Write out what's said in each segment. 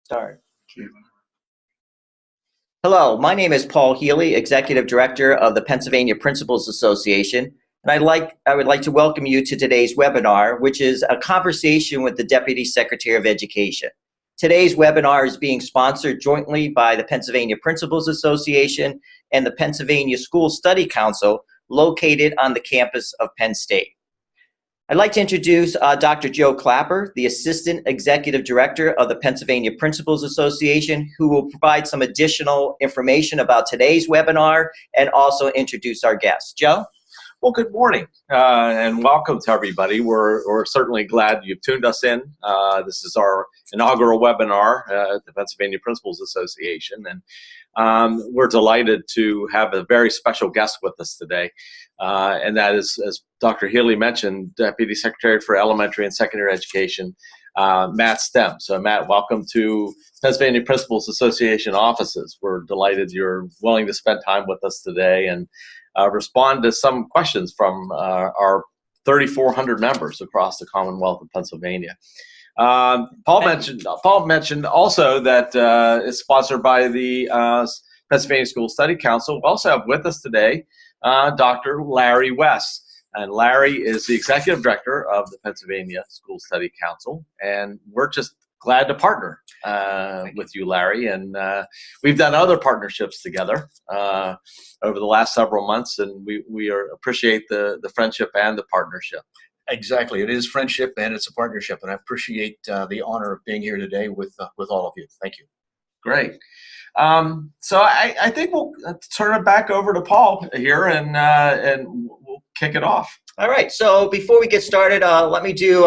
Start. Hello, my name is Paul Healy, Executive Director of the Pennsylvania Principals Association, and I would like to welcome you to today's webinar, which is a conversation with the Deputy Secretary of Education. Today's webinar is being sponsored jointly by the Pennsylvania Principals Association and the Pennsylvania School Study Council, located on the campus of Penn State. I'd like to introduce Dr. Joe Clapper, the Assistant Executive Director of the Pennsylvania Principals Association, who will provide some additional information about today's webinar and also introduce our guests. Joe? Well, good morning and welcome to everybody. We're certainly glad you've tuned us in. This is our inaugural webinar at the Pennsylvania Principals Association, and we're delighted to have a very special guest with us today, and that is, as Dr. Healy mentioned, Deputy Secretary for Elementary and Secondary Education, Matt Stem. So Matt, welcome to Pennsylvania Principals Association offices. We're delighted you're willing to spend time with us today and respond to some questions from our 3,400 members across the Commonwealth of Pennsylvania. Paul mentioned also that it's sponsored by the Pennsylvania School Study Council. We also have with us today Dr. Larry West. And Larry is the Executive Director of the Pennsylvania School Study Council. And we're just glad to partner with you, Larry. And we've done other partnerships together over the last several months, and we appreciate the friendship and the partnership. Exactly. It is friendship and it's a partnership, and I appreciate the honor of being here today with all of you. Thank you. Great. So I think we'll turn it back over to Paul here, and we'll kick it off. All right. So before we get started, let me do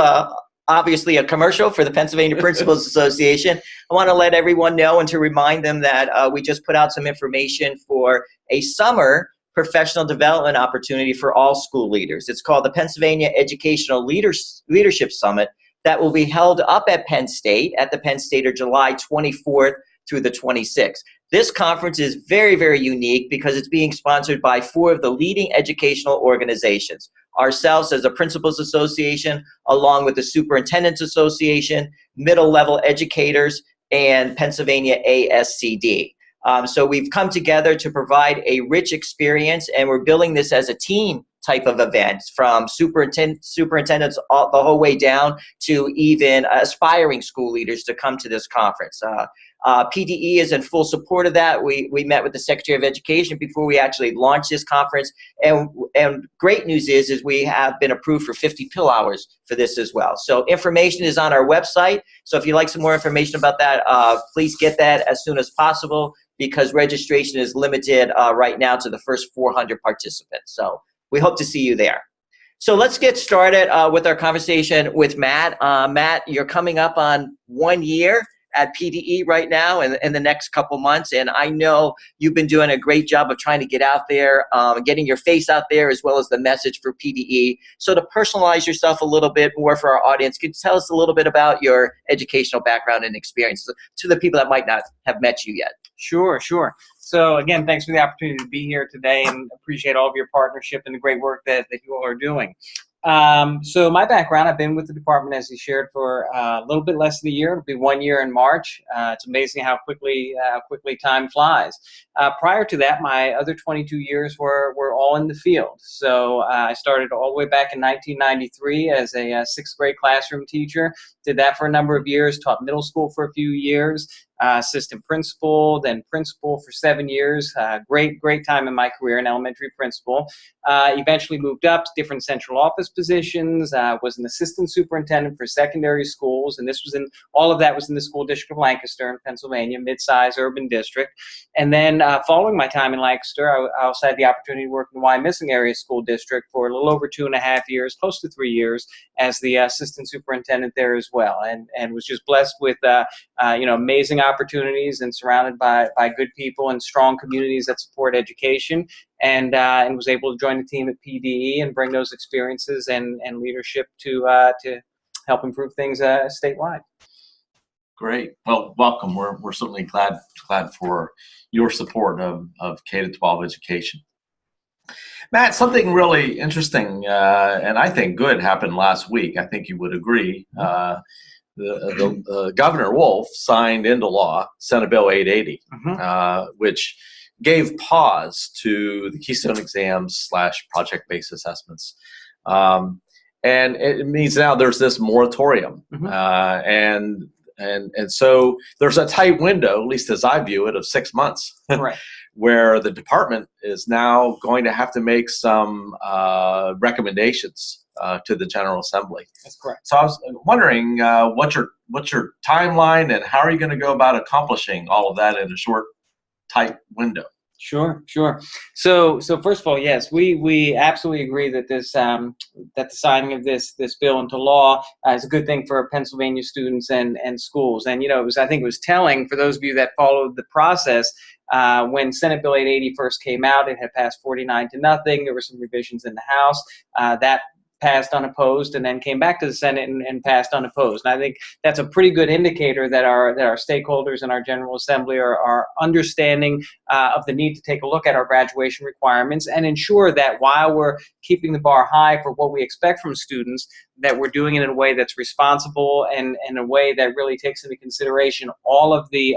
obviously a commercial for the Pennsylvania Principals Association. I want to let everyone know and to remind them that we just put out some information for a summer professional development opportunity for all school leaders. It's called the Pennsylvania Educational Leadership Summit that will be held up at Penn State at the Penn State of July 24th through the 26th. This conference is very, very unique because it's being sponsored by 4 of the leading educational organizations. Ourselves as a Principals Association, along with the Superintendents Association, Middle Level Educators, and Pennsylvania ASCD. So we've come together to provide a rich experience, and we're building this as a team type of event, from superintendents the whole way down to even aspiring school leaders to come to this conference. PDE is in full support of that. We met with the Secretary of Education before we actually launched this conference, and great news is we have been approved for 50 Pill hours for this as well. So information is on our website. So if you'd like some more information about that, please get that as soon as possible, because registration is limited right now to the first 400 participants. So we hope to see you there. So let's get started with our conversation with Matt. Matt, you're coming up on 1 year at PDE right now and in the next couple months, and I know you've been doing a great job of trying to get out there, getting your face out there, as well as the message for PDE. So to personalize yourself a little bit more for our audience, could you tell us a little bit about your educational background and experiences to the people that might not have met you yet? Sure. So again, thanks for the opportunity to be here today, and appreciate all of your partnership and the great work that you all are doing. So my background, I've been with the department, as you shared, for a little bit less than a year. It'll be 1 year in March. It's amazing how quickly time flies. Prior to that, my other 22 years were all in the field. So I started all the way back in 1993 as a 6th grade classroom teacher. Did that for a number of years, taught middle school for a few years. Assistant principal, then principal for 7 years. Great time in my career in elementary principal. Eventually moved up to different central office positions. Was an assistant superintendent for secondary schools, and all of that was in the school district of Lancaster in Pennsylvania, mid-sized urban district. And then following my time in Lancaster, I also had the opportunity to work in the Wyomissing area school district for a little over 2.5 years, close to 3 years, as the assistant superintendent there as well, and was just blessed with amazing opportunities and surrounded by good people and strong communities that support education, and was able to join the team at PDE and bring those experiences and leadership to help improve things statewide. Great. Well, welcome. We're certainly glad for your support of K-12 education. Matt, something really interesting and I think good happened last week. I think you would agree. Governor Wolf signed into law Senate Bill 880, which gave pause to the Keystone exams / project-based assessments. And it means now there's this moratorium. And so there's a tight window, at least as I view it, of 6 months. Right. Where the department is now going to have to make some recommendations to the General Assembly. That's correct. So I was wondering what's your timeline, and how are you going to go about accomplishing all of that in a short, tight window? Sure. So first of all, yes, we absolutely agree that this that the signing of this bill into law is a good thing for Pennsylvania students and schools. And I think it was telling for those of you that followed the process. When Senate Bill 880 first came out, it had passed 49-0. There were some revisions in the House that passed unopposed, and then came back to the Senate and passed unopposed. And I think that's a pretty good indicator that our stakeholders in our General Assembly are understanding of the need to take a look at our graduation requirements and ensure that while we're keeping the bar high for what we expect from students, that we're doing it in a way that's responsible and in a way that really takes into consideration all of the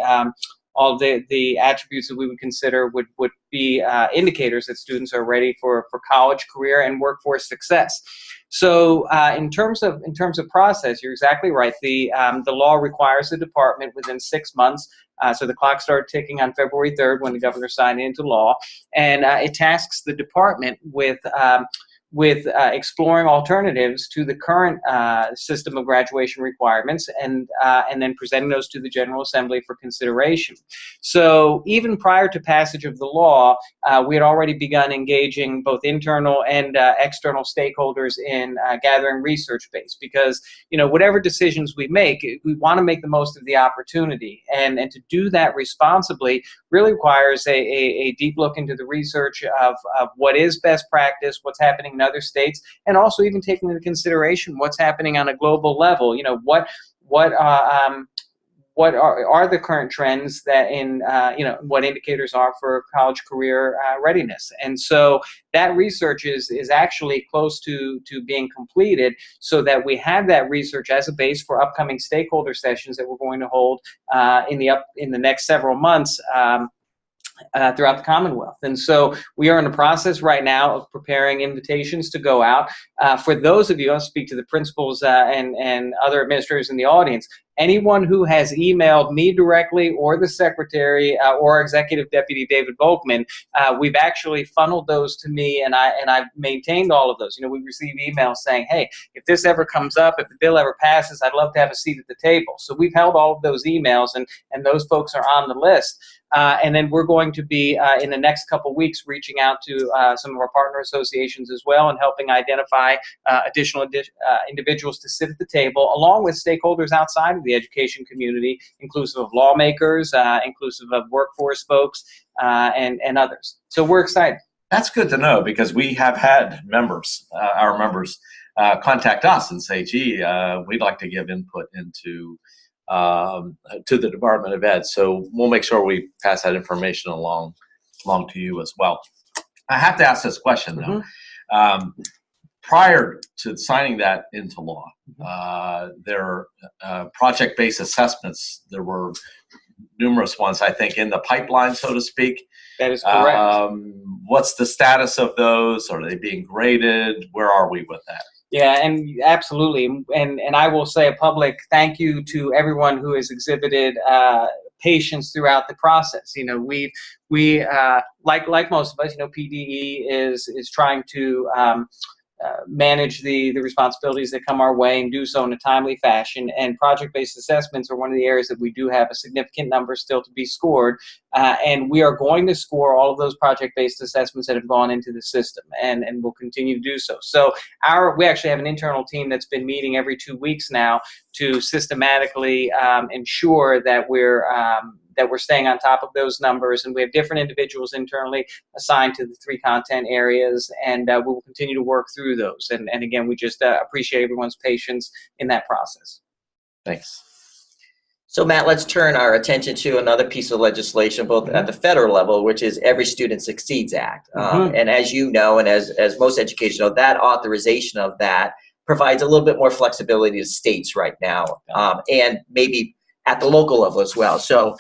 attributes that we would consider would be indicators that students are ready for college, career, and workforce success. So in terms of process, you're exactly right. The law requires the department within 6 months. So the clock started ticking on February 3rd when the governor signed it into law, and it tasks the department with exploring alternatives to the current system of graduation requirements, and then presenting those to the General Assembly for consideration. So even prior to passage of the law, we had already begun engaging both internal and external stakeholders in gathering research base, because whatever decisions we make, we want to make the most of the opportunity, and to do that responsibly really requires a deep look into the research of what is best practice, what's happening in other states, and also even taking into consideration what's happening on a global level. What are the current trends that what indicators are for college career readiness. And so that research is actually close to being completed, so that we have that research as a base for upcoming stakeholder sessions that we're going to hold in the next several months throughout the Commonwealth. And so we are in the process right now of preparing invitations to go out. For those of you, I'll speak to the principals and other administrators in the audience, anyone who has emailed me directly or the secretary or Executive Deputy David Volkman, we've actually funneled those to me, and I've maintained all of those. We receive emails saying, hey, if this ever comes up, if the bill ever passes, I'd love to have a seat at the table. So we've held all of those emails, and those folks are on the list. And then we're going to be, in the next couple of weeks, reaching out to some of our partner associations as well, and helping identify additional individuals to sit at the table, along with stakeholders outside of the education community, inclusive of lawmakers, inclusive of workforce folks, and others. So we're excited. That's good to know, because we have had our members contact us and say, gee, we'd like to give input into to the Department of Ed. So we'll make sure we pass that information along to you as well. I have to ask this question, though. Prior to signing that into law, there are project-based assessments. There were numerous ones, I think, in the pipeline, so to speak. That is correct. What's the status of those? Are they being graded? Where are we with that? Yeah, and absolutely. And I will say a public thank you to everyone who has exhibited patience throughout the process. We like most of us, PDE is trying to manage the responsibilities that come our way and do so in a timely fashion. And project-based assessments are one of the areas that we do have a significant number still to be scored. And we are going to score all of those project-based assessments that have gone into the system, and we'll continue to do so. So we actually have an internal team that's been meeting every 2 weeks now to systematically ensure that we're staying on top of those numbers, and we have different individuals internally assigned to the 3 content areas, and we will continue to work through those. And again, we just appreciate everyone's patience in that process. Thanks. So Matt, let's turn our attention to another piece of legislation, both at the federal level, which is Every Student Succeeds Act. And as you know, and as most educators know, that authorization of that provides a little bit more flexibility to states right now, and maybe at the local level as well. So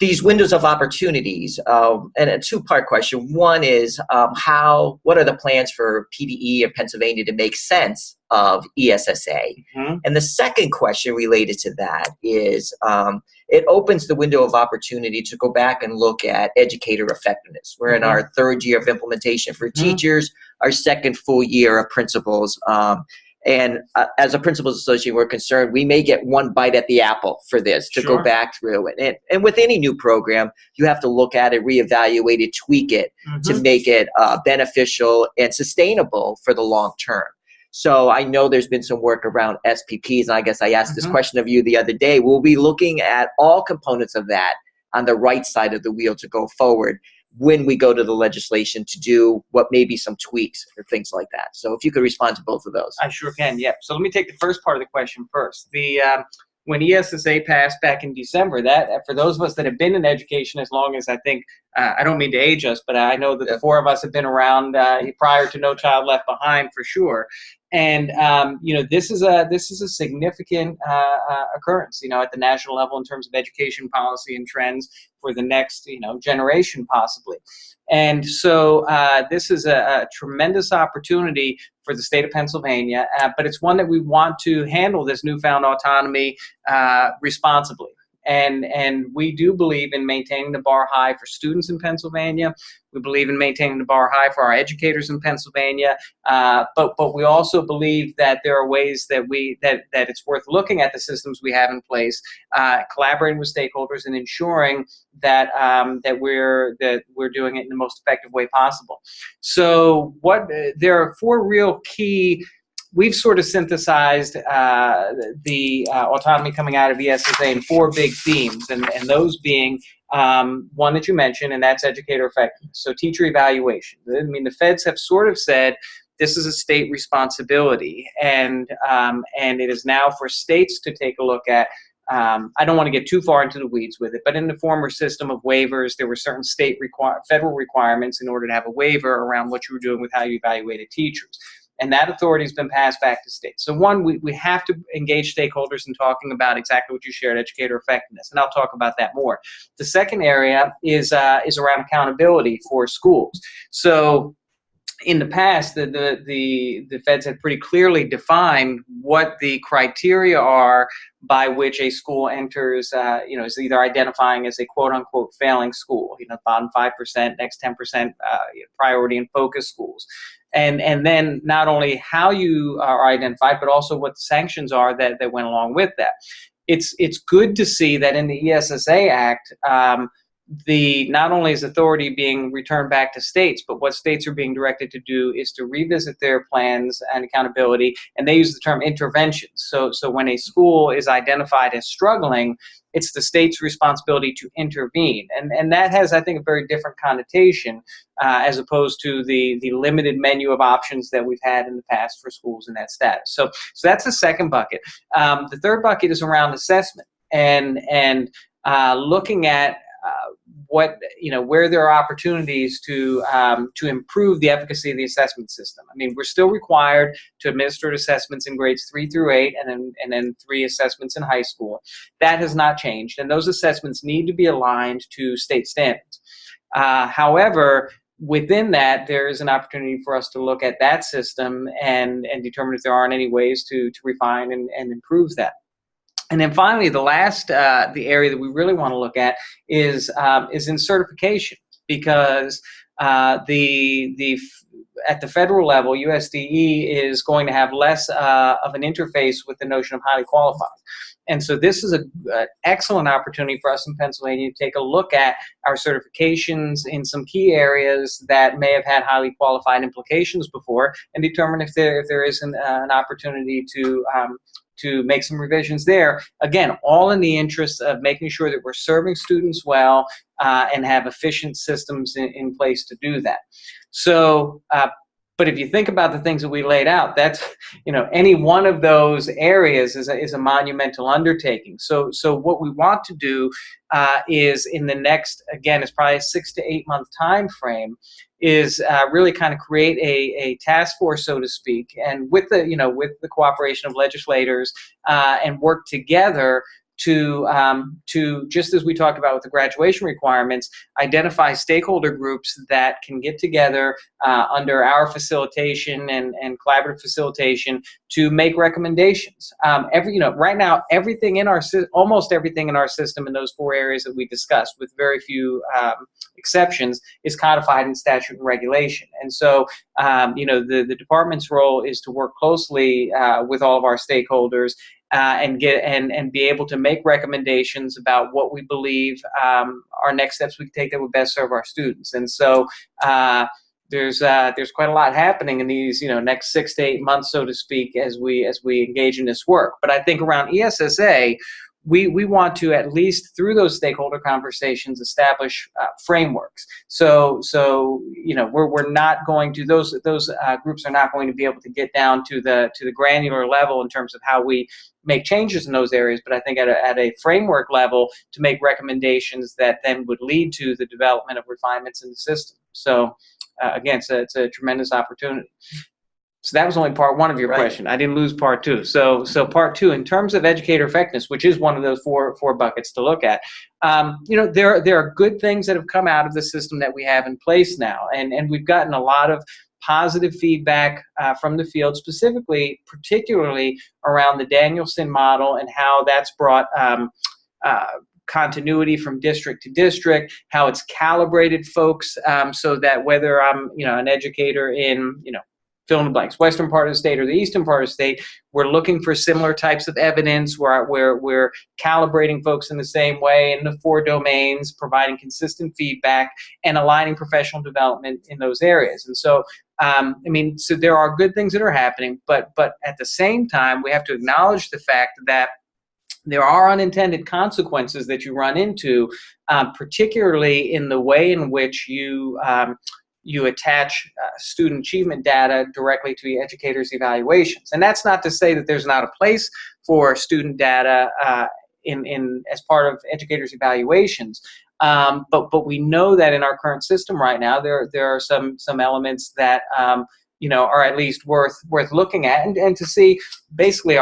these windows of opportunities, and a two-part question. One is what are the plans for PDE of Pennsylvania to make sense of ESSA? Mm-hmm. And the second question related to that is it opens the window of opportunity to go back and look at educator effectiveness. We're in our third year of implementation for teachers, our second full year of principals. And as a principals association, we're concerned we may get one bite at the apple for this to go back through it. And with any new program, you have to look at it, reevaluate it, tweak it to make it beneficial and sustainable for the long term. So I know there's been some work around SPPs, and I guess I asked this question of you the other day. We'll be looking at all components of that on the right side of the wheel to go forward when we go to the legislation to do what may be some tweaks or things like that. So if you could respond to both of those. I sure can, yeah. So let me take the first part of the question first. When ESSA passed back in December, that for those of us that have been in education as long as I think, I don't mean to age us, but I know that the four of us have been around prior to No Child Left Behind for sure. And this is a significant occurrence, at the national level in terms of education policy and trends for the next generation possibly. And so this is a tremendous opportunity for the state of Pennsylvania, but it's one that we want to handle this newfound autonomy responsibly. And we do believe in maintaining the bar high for students in Pennsylvania. We believe in maintaining the bar high for our educators in Pennsylvania. But we also believe that there are ways that that it's worth looking at the systems we have in place, collaborating with stakeholders, and ensuring that that we're doing it in the most effective way possible. So there are four real key. We've sort of synthesized the autonomy coming out of ESSA in four big themes, and those being one that you mentioned, and that's educator effectiveness. So teacher evaluation. I mean, the feds have sort of said this is a state responsibility, and it is now for states to take a look at. I don't want to get too far into the weeds with it, but in the former system of waivers, there were certain federal requirements in order to have a waiver around what you were doing with how you evaluated teachers. And that authority has been passed back to states. So one, we have to engage stakeholders in talking about exactly what you shared, educator effectiveness, and I'll talk about that more. The second area is around accountability for schools. So in the past, the feds had pretty clearly defined what the criteria are by which a school enters, is either identifying as a quote-unquote failing school, bottom 5%, next 10% priority and focus schools. And then not only how you are identified, but also what the sanctions are that went along with that. It's good to see that in the ESSA Act, not only is authority being returned back to states, but what states are being directed to do is to revisit their plans and accountability, and they use the term interventions. So when a school is identified as struggling, it's the state's responsibility to intervene. And that has, I think, a very different connotation as opposed to the limited menu of options that we've had in the past for schools in that status. So that's the second bucket. The third bucket is around assessment and looking at where there are opportunities to improve the efficacy of the assessment system. I mean, we're still required to administer assessments in grades 3 through 8 and then 3 assessments in high school. That has not changed, and those assessments need to be aligned to state standards. However, within that, there is an opportunity for us to look at that system and determine if there aren't any ways to refine and improve that. And then finally, the area that we really want to look at is in certification, because at the federal level, USDE is going to have less of an interface with the notion of highly qualified. And so this is an excellent opportunity for us in Pennsylvania to take a look at our certifications in some key areas that may have had highly qualified implications before, and determine if there is an opportunity to make some revisions there. Again, all in the interest of making sure that we're serving students well and have efficient systems in place to do that. So, but if you think about the things that we laid out, that's, any one of those areas is a monumental undertaking. So what we want to do is in the next, again, it's probably a 6 to 8 month time frame, is really kind of create a task force, so to speak, and with the cooperation of legislators, and work together to just as we talked about with the graduation requirements, identify stakeholder groups that can get together under our facilitation and collaborative facilitation to make recommendations. Right now, almost everything in our system in those 4 areas that we discussed, with very few exceptions, is codified in statute and regulation. And so, the department's role is to work closely with all of our stakeholders and be able to make recommendations about what we believe our next steps we can take that would best serve our students. And so there's quite a lot happening in these next 6 to 8 months, so to speak, as we engage in this work. But I think around ESSA, we want to, at least through those stakeholder conversations, establish frameworks. So we're not going to, those groups are not going to be able to get down to the granular level in terms of how we make changes in those areas, but I think at a framework level to make recommendations that then would lead to the development of refinements in the system. So again, it's a tremendous opportunity. So that was only part 1 of your question. I didn't lose part 2. So part 2, in terms of educator effectiveness, which is one of those four buckets to look at, there are good things that have come out of the system that we have in place now, and we've gotten a lot of positive feedback from the field, particularly around the Danielson model and how that's brought continuity from district to district, how it's calibrated folks so that whether I'm an educator in fill in the blanks, western part of the state or the eastern part of the state, we're looking for similar types of evidence where we're calibrating folks in the same way in the 4 domains, providing consistent feedback and aligning professional development in those areas. And so, so there are good things that are happening, but at the same time, we have to acknowledge the fact that there are unintended consequences that you run into, particularly in the way in which you attach student achievement data directly to the educators' evaluations. And that's not to say that there's not a place for student data in as part of educators' evaluations. But we know that in our current system right now, there are some elements that are at least worth looking at and to see, basically,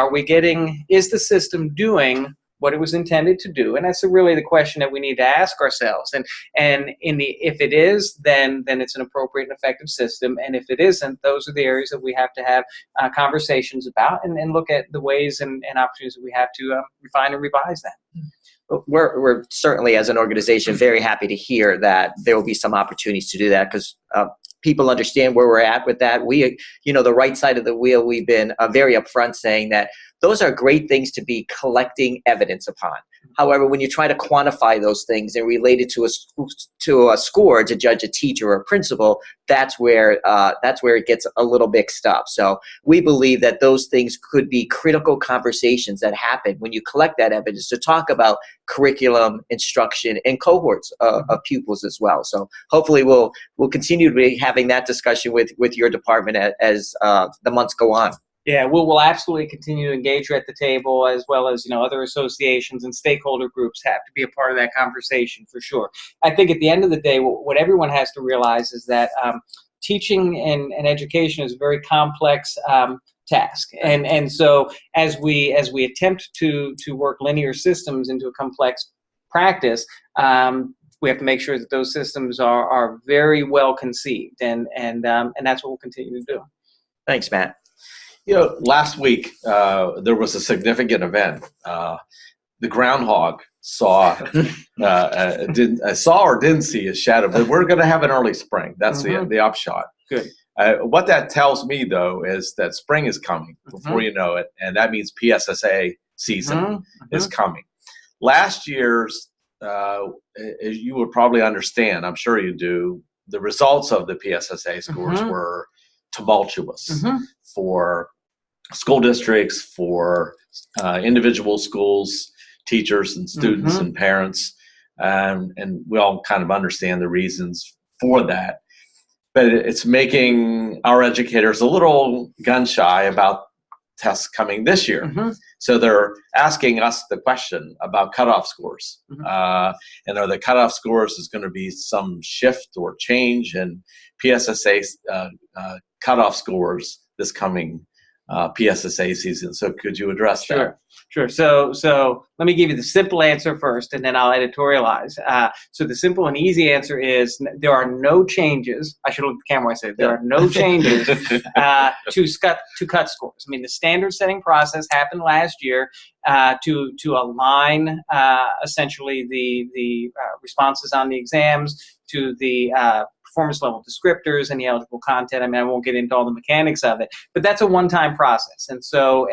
is the system doing what it was intended to do? And that's really the question that we need to ask ourselves. And if it is, then it's an appropriate and effective system. And if it isn't, those are the areas that we have to have conversations about and look at the ways and opportunities that we have to refine and revise that. We're certainly, as an organization, very happy to hear that there will be some opportunities to do that, because people understand where we're at with that. We, the right side of the wheel, we've been very upfront saying that those are great things to be collecting evidence upon. However, when you try to quantify those things and relate it to a score to judge a teacher or a principal, that's where it gets a little mixed up. So we believe that those things could be critical conversations that happen when you collect that evidence to talk about curriculum, instruction, and cohorts of pupils as well. So hopefully we'll continue to be having that discussion with your department as the months go on. Yeah, we'll absolutely continue to engage you at the table, as well as other associations and stakeholder groups have to be a part of that conversation for sure. I think at the end of the day, what everyone has to realize is that teaching and education is a very complex task, and so as we attempt to work linear systems into a complex practice, we have to make sure that those systems are very well conceived, and that's what we'll continue to do. Thanks, Matt. Last week there was a significant event. The groundhog saw or didn't see a shadow, but we're going to have an early spring. That's the upshot. Good. What that tells me, though, is that spring is coming before you know it, and that means PSSA season is coming. Last year's, as you would probably understand, I'm sure you do, the results of the PSSA scores were tumultuous for school districts, for individual schools, teachers and students and parents, and we all kind of understand the reasons for that. But it's making our educators a little gun shy about tests coming this year. So they're asking us the question about cutoff scores. And are the cutoff scores is going to be some shift or change in PSSA cutoff scores this coming PSSA season? So could you address that? Sure. So let me give you the simple answer first, and then I'll editorialize. So the simple and easy answer is there are no changes. I should look at the camera when I say it. There are no changes to cut scores. I mean, the standard setting process happened last year to align essentially the responses on the exams to the performance level descriptors and the eligible content. I mean, I won't get into all the mechanics of it, but that's a one-time process, and so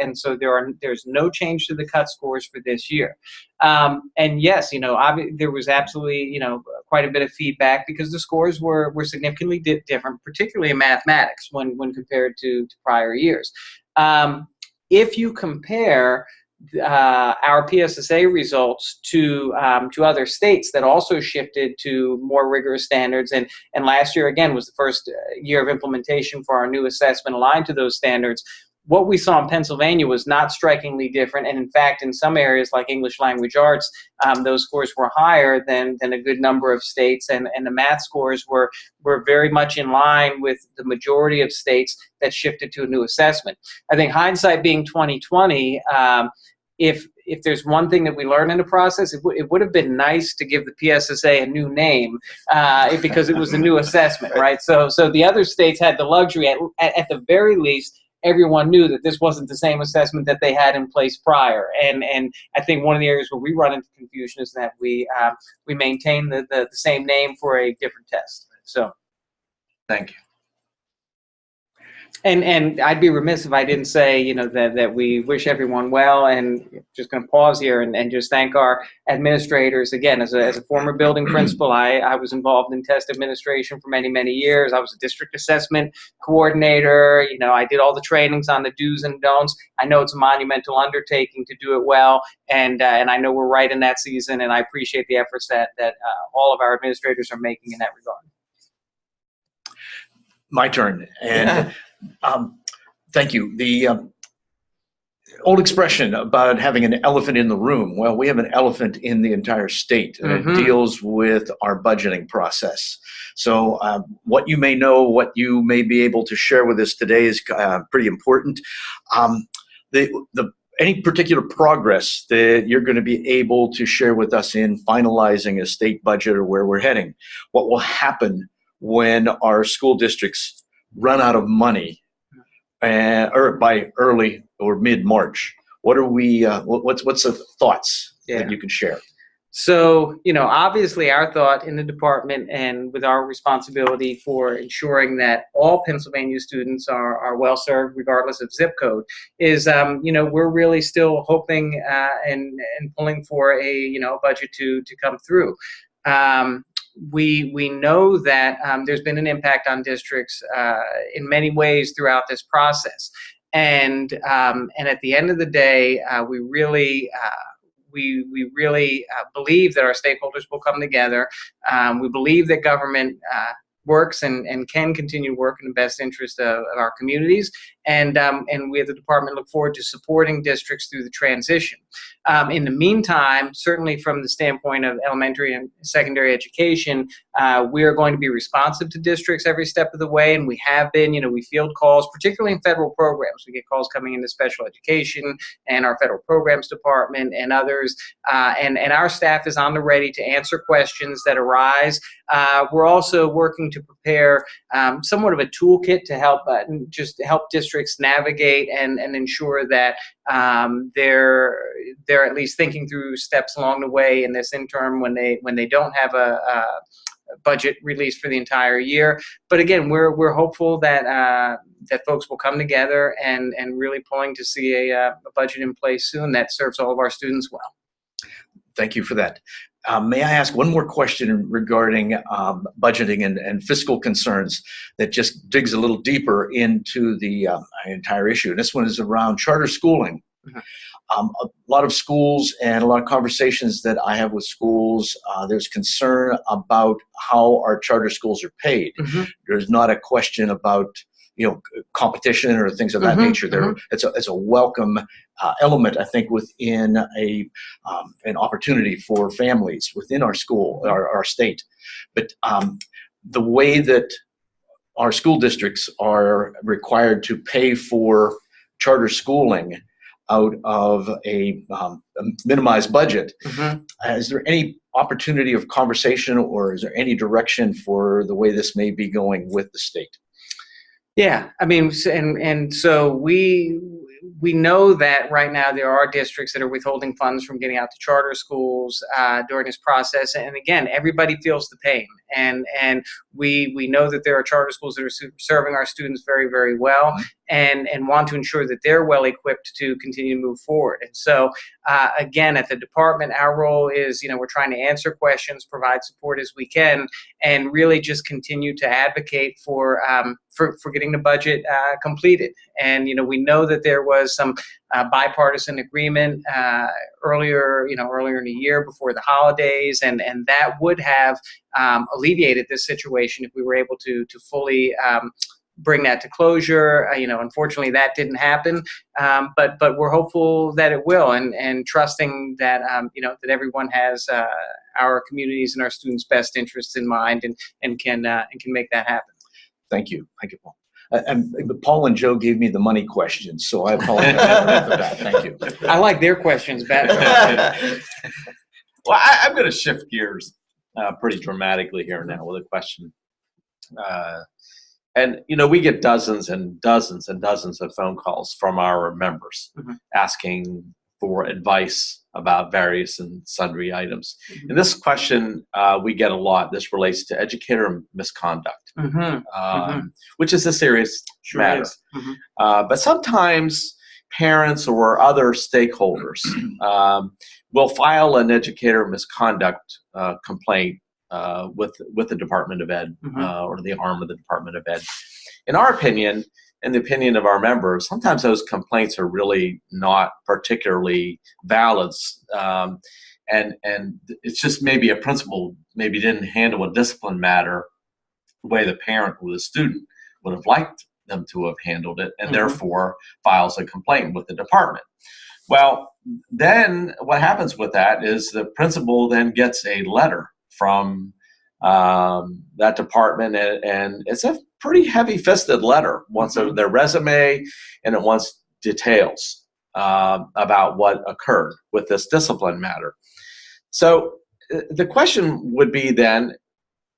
there's no change to the cut scores for this year. And yes, there was absolutely quite a bit of feedback because the scores were significantly different, particularly in mathematics when compared to prior years. If you compare our PSSA results to other states that also shifted to more rigorous standards, and last year again was the first year of implementation for our new assessment aligned to those standards. What we saw in Pennsylvania was not strikingly different, and in fact, in some areas like English language arts, those scores were higher than a good number of states, and the math scores were very much in line with the majority of states that shifted to a new assessment. I think hindsight being 2020. If there's one thing that we learned in the process, it would have been nice to give the PSSA a new name because it was a new assessment, right? So the other states had the luxury, at the very least, everyone knew that this wasn't the same assessment that they had in place prior. And I think one of the areas where we run into confusion is that we maintain the same name for a different test. So, thank you. And I'd be remiss if I didn't say, that we wish everyone well, and just going to pause here and just thank our administrators. Again, as a former building principal, I was involved in test administration for many, many years. I was a district assessment coordinator. I did all the trainings on the do's and don'ts. I know it's a monumental undertaking to do it well, and I know we're right in that season, and I appreciate the efforts that all of our administrators are making in that regard. My turn. And thank you. The old expression about having an elephant in the room. Well, we have an elephant in the entire state, and it deals with our budgeting process. So what you may know, what you may be able to share with us today is pretty important. Any particular progress that you're going to be able to share with us in finalizing a state budget or where we're heading? What will happen when our school districts run out of money or by early or mid-March? What are we? What's the thoughts that you can share? So, obviously our thought in the department, and with our responsibility for ensuring that all Pennsylvania students are well served regardless of zip code, is, we're really still hoping and pulling for a budget to come through. We know that there's been an impact on districts in many ways throughout this process, and at the end of the day, we really believe that our stakeholders will come together. We believe that government works and can continue to work in the best interest of our communities, and we at the department look forward to supporting districts through the transition. In the meantime, certainly from the standpoint of elementary and secondary education, we are going to be responsive to districts every step of the way, and we have been. We field calls, particularly in federal programs. We get calls coming into special education and our federal programs department and others, and our staff is on the ready to answer questions that arise. We're also working to prepare somewhat of a toolkit to help districts navigate and ensure that they're at least thinking through steps along the way in this interim when they don't have a budget released for the entire year. But again, we're hopeful that folks will come together and really pulling to see a budget in place soon that serves all of our students well. Thank you for that. May I ask one more question regarding budgeting and fiscal concerns that just digs a little deeper into the entire issue? And this one is around charter schooling. A lot of schools and a lot of conversations that I have with schools, there's concern about how our charter schools are paid. There's not a question about competition or things of that nature. It's a welcome element, I think, within an opportunity for families within our school, our state. But the way that our school districts are required to pay for charter schooling out of a minimized budget, is there any opportunity of conversation, or is there any direction for the way this may be going with the state? Yeah, I mean, and so we know that right now there are districts that are withholding funds from getting out to charter schools during this process, and again, everybody feels the pain, and we know that there are charter schools that are serving our students very, very well, and want to ensure that they're well equipped to continue to move forward. And so again, at the department, our role is, we're trying to answer questions, provide support as we can, and really just continue to advocate for getting the budget completed. And we know that there was some bipartisan agreement earlier in the year before the holidays, and that would have alleviated this situation if we were able to fully bring that to closure. Unfortunately, that didn't happen, but we're hopeful that it will, and trusting that that everyone has our communities and our students' best interests in mind, and can make that happen. Thank you, Paul. And Paul and Joe gave me the money questions, so I apologize for that. Thank you. I like their questions better. Well, I'm going to shift gears pretty dramatically here now with a question. And we get dozens and dozens and dozens of phone calls from our members asking for advice about various and sundry items. And this question we get a lot. This relates to educator misconduct, which is a serious matter. But sometimes parents or other stakeholders will file an educator misconduct complaint with the Department of Ed or the arm of the Department of Ed. In our opinion, in the opinion of our members, sometimes those complaints are really not particularly valid, and it's just maybe a principal maybe didn't handle a discipline matter the way the parent or the student would have liked them to have handled it, and therefore files a complaint with the department. Well, then what happens with that is the principal then gets a letter from that department, and it's a pretty heavy-fisted letter. It wants their resume, and it wants details about what occurred with this discipline matter. So the question would be then,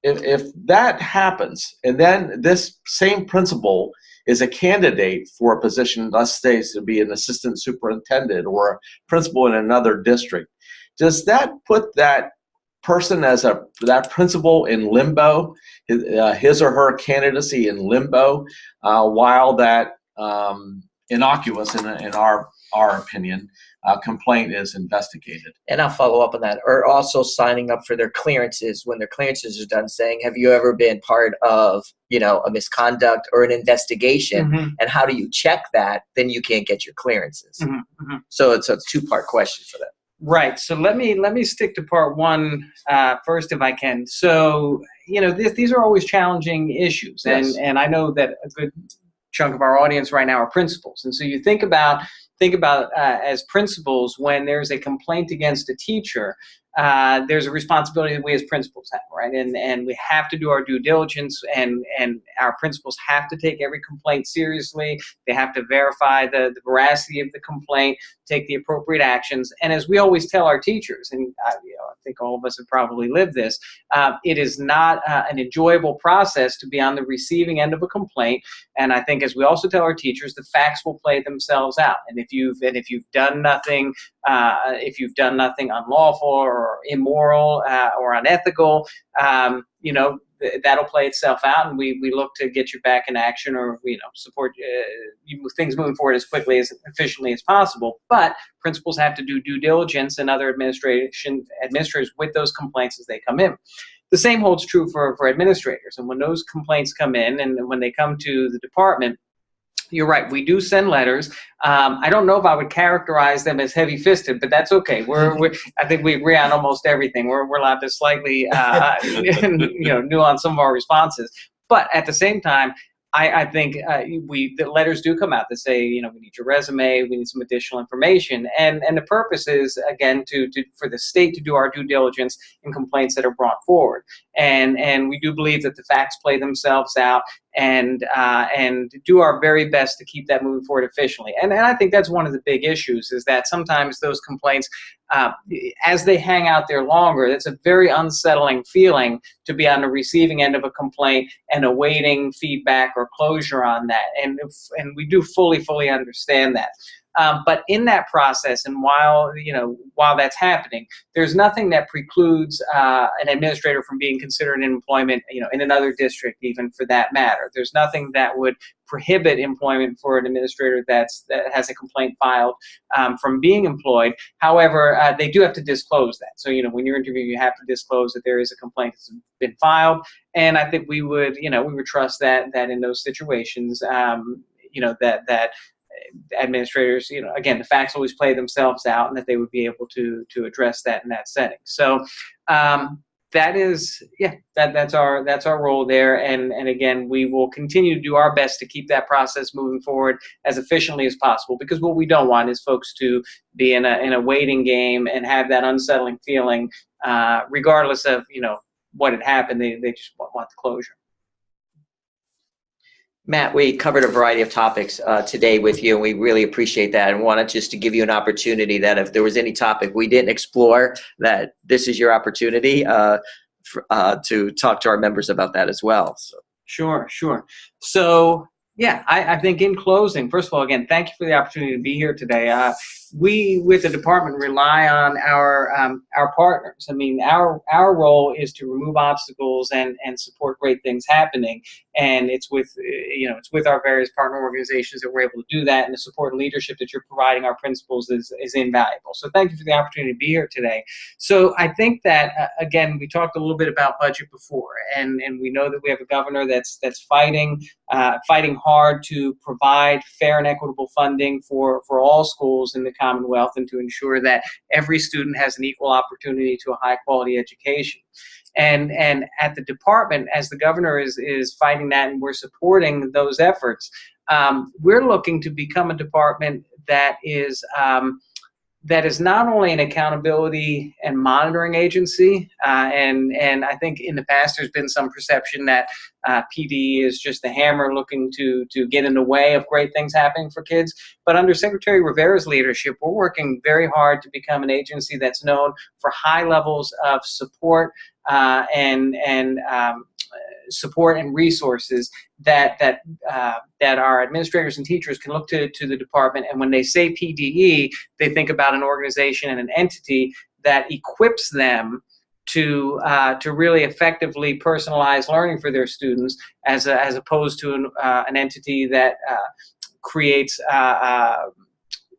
if that happens, and then this same principal is a candidate for a position, let's say to be an assistant superintendent or a principal in another district, does that put that person that principal in limbo, his or her candidacy in limbo, while that innocuous, in our opinion, complaint is investigated? And I'll follow up on that. Or also signing up for their clearances when their clearances are done, saying, have you ever been part of, a misconduct or an investigation? And how do you check that? Then you can't get your clearances. So it's a two-part question for that. Right. So let me stick to part one first, if I can. So, these are always challenging issues. Yes. And I know that a good chunk of our audience right now are principals. And so you think about as principals, when there's a complaint against a teacher, there's a responsibility that we as principals have, right? And we have to do our due diligence, and our principals have to take every complaint seriously. They have to verify the veracity of the complaint, take the appropriate actions. And as we always tell our teachers, and I think all of us have probably lived this, it is not an enjoyable process to be on the receiving end of a complaint. And I think, as we also tell our teachers, the facts will play themselves out. And if you've done nothing unlawful or immoral or unethical, that'll play itself out, and we look to get you back in action, or support things moving forward as quickly, as efficiently as possible. But principals have to do due diligence, and other administrators with those complaints as they come in. The same holds true for administrators. And when those complaints come in, and when they come to the department, you're right, we do send letters. I don't know if I would characterize them as heavy-fisted, but that's okay. I think we agree on almost everything. We're allowed to slightly nuance some of our responses. But at the same time, I think the letters do come out that say, we need your resume, we need some additional information, and the purpose is again for the state to do our due diligence in complaints that are brought forward, and we do believe that the facts play themselves out, and do our very best to keep that moving forward efficiently. And I think that's one of the big issues, is that sometimes those complaints, as they hang out there longer, it's a very unsettling feeling to be on the receiving end of a complaint and awaiting feedback or closure on that. And we do fully understand that. But in that process, and while that's happening, there's nothing that precludes an administrator from being considered in employment, in another district, even for that matter. There's nothing that would prohibit employment for an administrator that has a complaint filed from being employed. However, they do have to disclose that. So, when you're interviewing, you have to disclose that there is a complaint that's been filed. And I think we would trust that in those situations, that administrators, again, the facts always play themselves out, and that they would be able to address that in that setting. So that's our role there. And again, we will continue to do our best to keep that process moving forward as efficiently as possible, because what we don't want is folks to be in a waiting game and have that unsettling feeling, regardless of what had happened. They just want the closure. Matt, we covered a variety of topics today with you, and we really appreciate that, and wanted just to give you an opportunity that if there was any topic we didn't explore, that this is your opportunity to talk to our members about that as well. So. Sure. So, I think in closing, first of all, again, thank you for the opportunity to be here today. We, with the department, rely on our partners. I mean, our role is to remove obstacles and support great things happening. And it's with our various partner organizations that we're able to do that, and the support and leadership that you're providing our principals is invaluable. So thank you for the opportunity to be here today. So I think that again, we talked a little bit about budget before, and we know that we have a governor that's fighting hard to provide fair and equitable funding for all schools in the Commonwealth, and to ensure that every student has an equal opportunity to a high quality education. And at the department, as the governor is fighting that, and we're supporting those efforts, we're looking to become a department that is not only an accountability and monitoring agency, and I think in the past there's been some perception that PD is just the hammer looking to get in the way of great things happening for kids. But under Secretary Rivera's leadership, we're working very hard to become an agency that's known for high levels of support support and resources that our administrators and teachers can look to the department. And when they say PDE, they think about an organization and an entity that equips them to really effectively personalize learning for their students, as opposed to an entity that creates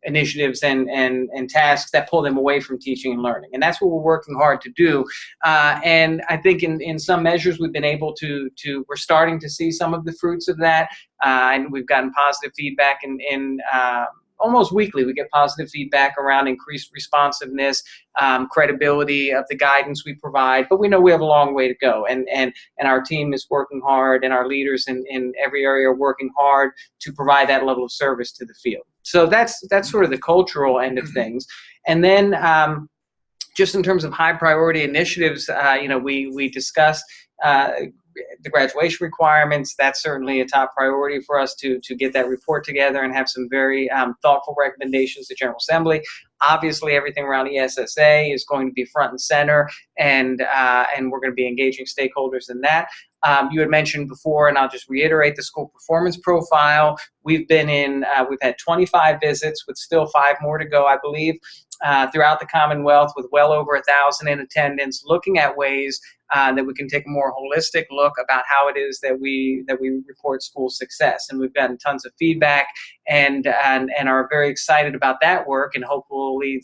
initiatives and tasks that pull them away from teaching and learning. And that's what we're working hard to do. And I think in some measures we've been able we're starting to see some of the fruits of that. And we've gotten positive feedback in almost weekly. We get positive feedback around increased responsiveness, credibility of the guidance we provide, but we know we have a long way to go, and our team is working hard, and our leaders in every area are working hard to provide that level of service to the field. So that's sort of the cultural end of things. And then just in terms of high priority initiatives, we discussed the graduation requirements. That's certainly a top priority for us to get that report together and have some very thoughtful recommendations to General Assembly. Obviously, everything around ESSA is going to be front and center, and we're going to be engaging stakeholders in that. You had mentioned before, and I'll just reiterate, the school performance profile. We've had 25 visits, with still 5 more to go, I believe, throughout the Commonwealth, with well over 1,000 in attendance, looking at ways that we can take a more holistic look about how it is that we report school success. And we've gotten tons of feedback, and are very excited about that work. And hopefully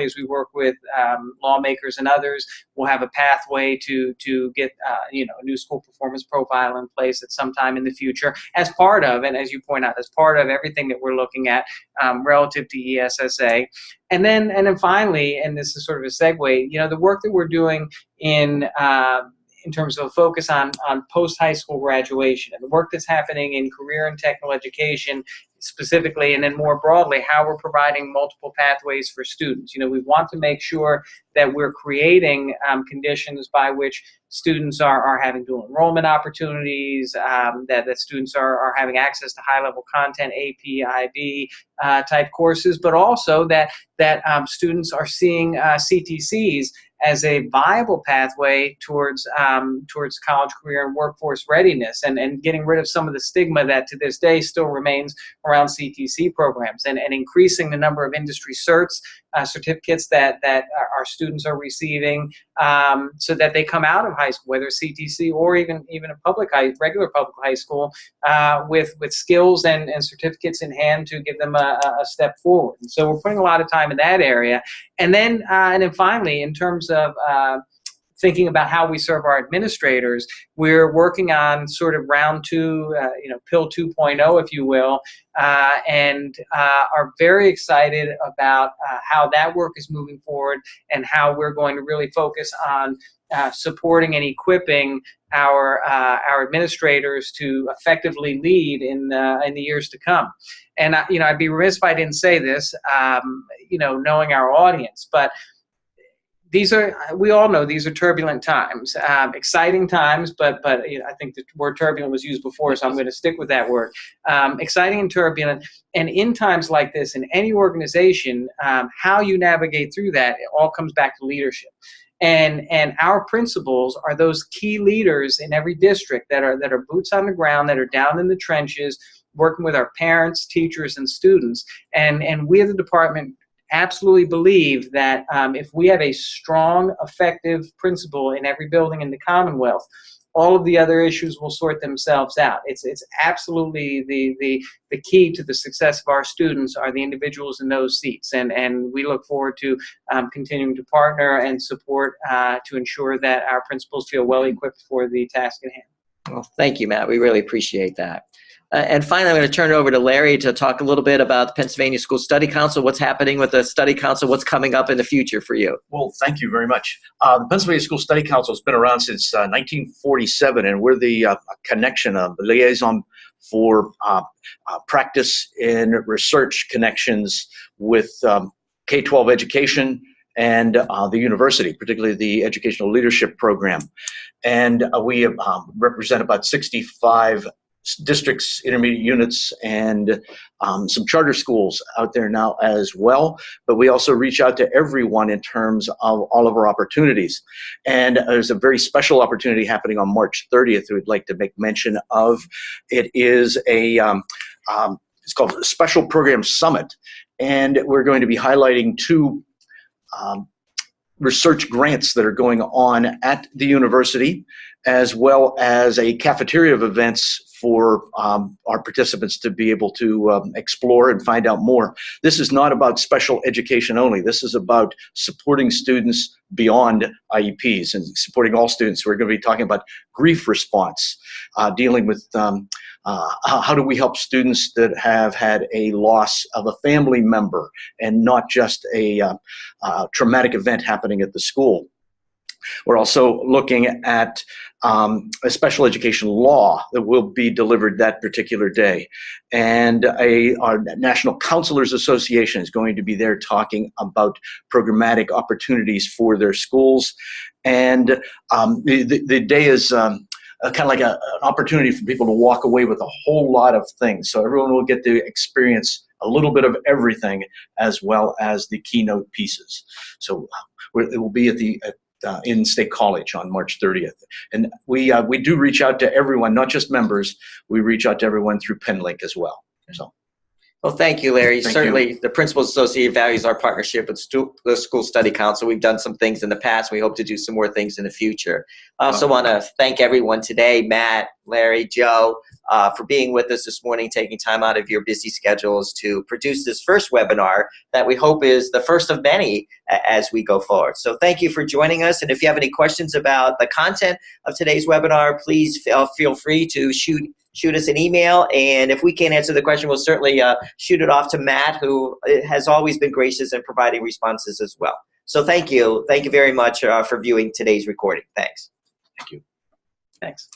as we work with lawmakers and others, we'll have a pathway to get a new school performance profile in place at some time in the future, as part of, and as you point out, as part of everything that we're looking at relative to ESSA. And then finally, and this is sort of a segue, the work that we're doing in in terms of a focus on post-high school graduation and the work that's happening in career and technical education specifically, and then more broadly, how we're providing multiple pathways for students. We want to make sure that we're creating conditions by which students are having dual enrollment opportunities, that students are having access to high-level content, AP, IB type courses, but also that students are seeing CTCs as a viable pathway towards college, career, and workforce readiness, and getting rid of some of the stigma that to this day still remains around CTC programs, and increasing the number of industry certificates that our students are receiving, so that they come out of high school, whether CTC or even a regular public high school, with skills and certificates in hand to give them a step forward. And so we're putting a lot of time in that area. And then finally, in terms of thinking about how we serve our administrators, we're working on sort of round two, PIL 2.0, if you will, and are very excited about how that work is moving forward and how we're going to really focus on supporting and equipping our administrators to effectively lead in the years to come. And I'd be remiss if I didn't say this, knowing our audience, but we all know these are turbulent times, exciting times, but I think the word turbulent was used before, so I'm going to stick with that word. Exciting and turbulent, and in times like this, in any organization, how you navigate through that, it all comes back to leadership. And our principals are those key leaders in every district that are boots on the ground, that are down in the trenches, working with our parents, teachers, and students. And we as a department absolutely believe that if we have a strong, effective principal in every building in the Commonwealth, all of the other issues will sort themselves out. It's absolutely the key to the success of our students are the individuals in those seats, and we look forward to continuing to partner and support to ensure that our principals feel well equipped for the task at hand. Well, thank you, Matt. We really appreciate that. And finally, I'm going to turn it over to Larry to talk a little bit about the Pennsylvania School Study Council, what's happening with the Study Council, what's coming up in the future for you. Well, thank you very much. The Pennsylvania School Study Council has been around since 1947, and we're the connection, the liaison for practice and research connections with K-12 education and the university, particularly the Educational Leadership Program. And we represent about 65 districts, intermediate units, and some charter schools out there now as well. But we also reach out to everyone in terms of all of our opportunities. And there's a very special opportunity happening on March 30th we'd like to make mention of. It is it's called a Special Program Summit. And we're going to be highlighting two research grants that are going on at the university, as well as a cafeteria of events for our participants to be able to explore and find out more. This is not about special education only. This is about supporting students beyond IEPs and supporting all students. We're going to be talking about grief response, dealing with how do we help students that have had a loss of a family member and not just a traumatic event happening at the school. We're also looking at a special education law that will be delivered that particular day. And our National Counselors Association is going to be there talking about programmatic opportunities for their schools. And the day is kind of like an opportunity for people to walk away with a whole lot of things. So everyone will get to experience a little bit of everything as well as the keynote pieces. So it will be in State College on March 30th. And we do reach out to everyone, not just members. We reach out to everyone through PennLink as well. So. Well, thank you, Larry. Thank Certainly, you. The Principals Association values our partnership with the School Study Council. We've done some things in the past. We hope to do some more things in the future. I also want to thank everyone today, Matt, Larry, Joe, for being with us this morning, taking time out of your busy schedules to produce this first webinar that we hope is the first of many as we go forward. So thank you for joining us. And if you have any questions about the content of today's webinar, please feel free to shoot us an email, and if we can't answer the question, we'll certainly shoot it off to Matt, who has always been gracious in providing responses as well. So thank you very much for viewing today's recording. Thanks. Thank you. Thanks.